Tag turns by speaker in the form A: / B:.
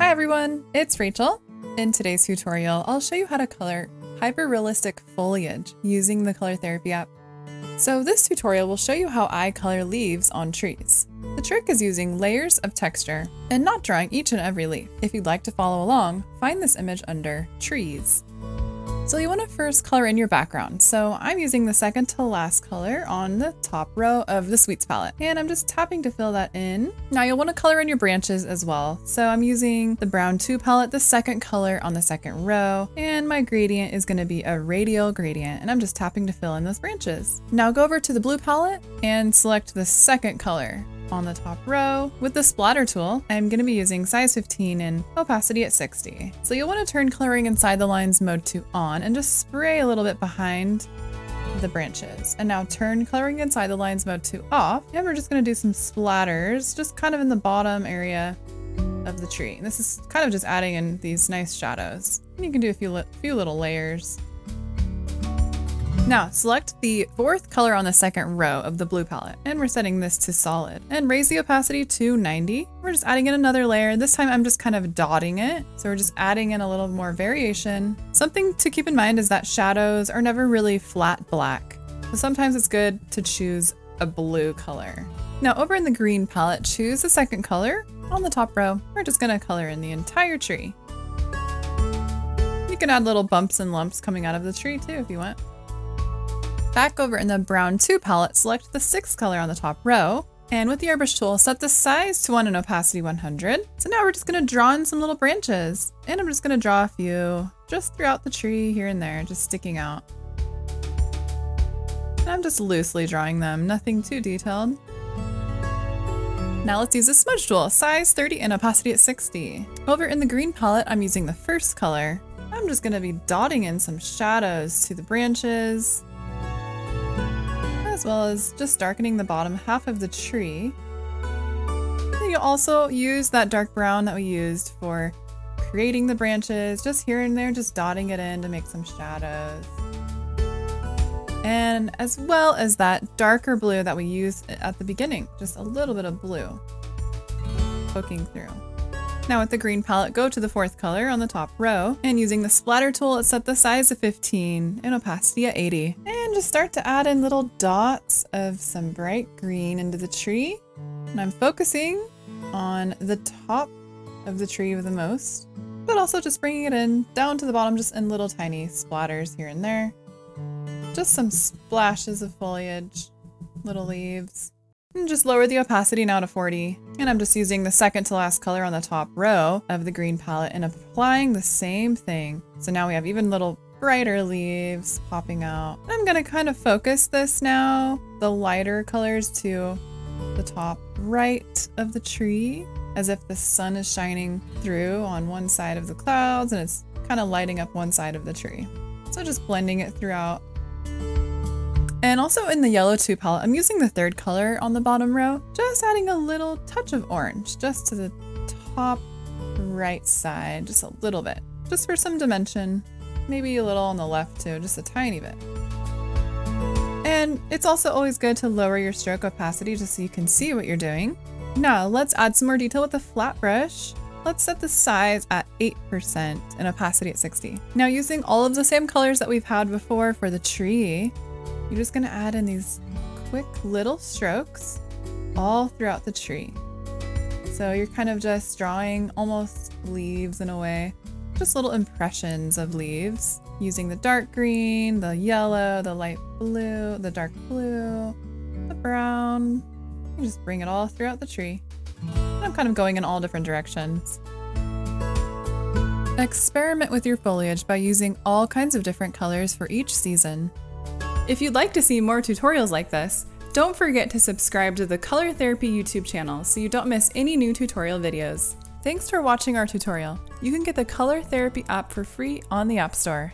A: Hi everyone, it's Rachel. In today's tutorial, I'll show you how to color hyper-realistic foliage using the Color Therapy app. So this tutorial will show you how I color leaves on trees. The trick is using layers of texture and not drawing each and every leaf. If you'd like to follow along, find this image under Trees. So you want to first color in your background. So I'm using the second to last color on the top row of the Sweets palette, and I'm just tapping to fill that in. Now you'll want to color in your branches as well. So I'm using the Brown 2 palette, the second color on the second row, and my gradient is going to be a radial gradient, and I'm just tapping to fill in those branches. Now go over to the Blue palette and select the second color on the top row. With the splatter tool, I'm going to be using size 15 and opacity at 60. So you'll want to turn coloring inside the lines mode to on and just spray a little bit behind the branches. And now turn coloring inside the lines mode to off. And we're just going to do some splatters just kind of in the bottom area of the tree. And this is kind of just adding in these nice shadows. And you can do a few little layers. Now select the fourth color on the second row of the Blue palette, and we're setting this to solid, and raise the opacity to 90. We're just adding in another layer. This time I'm just kind of dotting it. So we're just adding in a little more variation. Something to keep in mind is that shadows are never really flat black. So sometimes it's good to choose a blue color. Now over in the Green palette, choose the second color on the top row. We're just gonna color in the entire tree. You can add little bumps and lumps coming out of the tree too if you want. Back over in the Brown 2 palette, select the sixth color on the top row, and with the airbrush tool, set the size to 1 and opacity 100. So now we're just gonna draw in some little branches, and I'm just gonna draw a few just throughout the tree here and there, just sticking out. And I'm just loosely drawing them, nothing too detailed. Now let's use the smudge tool, size 30 and opacity at 60. Over in the Green palette, I'm using the first color. I'm just gonna be dotting in some shadows to the branches, as well as just darkening the bottom half of the tree. Then you'll also use that dark brown that we used for creating the branches, just here and there, just dotting it in to make some shadows. And as well as that darker blue that we used at the beginning, just a little bit of blue poking through. Now with the Green palette, go to the fourth color on the top row, and using the splatter tool, set the size to 15 and opacity at 80. And just start to add in little dots of some bright green into the tree. And I'm focusing on the top of the tree the most, but also just bringing it in down to the bottom, just in little tiny splatters here and there. Just some splashes of foliage, little leaves. And just lower the opacity now to 40. And I'm just using the second to last color on the top row of the Green palette and applying the same thing. So now we have even little brighter leaves popping out. And I'm gonna kind of focus this now, the lighter colors to the top right of the tree, as if the sun is shining through on one side of the clouds and it's kind of lighting up one side of the tree. So just blending it throughout. And also in the Yellow 2 palette, I'm using the third color on the bottom row, just adding a little touch of orange, just to the top right side, just a little bit, just for some dimension, maybe a little on the left too, just a tiny bit. And it's also always good to lower your stroke opacity just so you can see what you're doing. Now let's add some more detail with the flat brush. Let's set the size at 8% and opacity at 60. Now using all of the same colors that we've had before for the tree, you're just gonna add in these quick little strokes all throughout the tree. So you're kind of just drawing almost leaves in a way, just little impressions of leaves using the dark green, the yellow, the light blue, the dark blue, the brown. You just bring it all throughout the tree. And I'm kind of going in all different directions. Experiment with your foliage by using all kinds of different colors for each season. If you'd like to see more tutorials like this, don't forget to subscribe to the Color Therapy YouTube channel so you don't miss any new tutorial videos. Thanks for watching our tutorial. You can get the Color Therapy app for free on the App Store.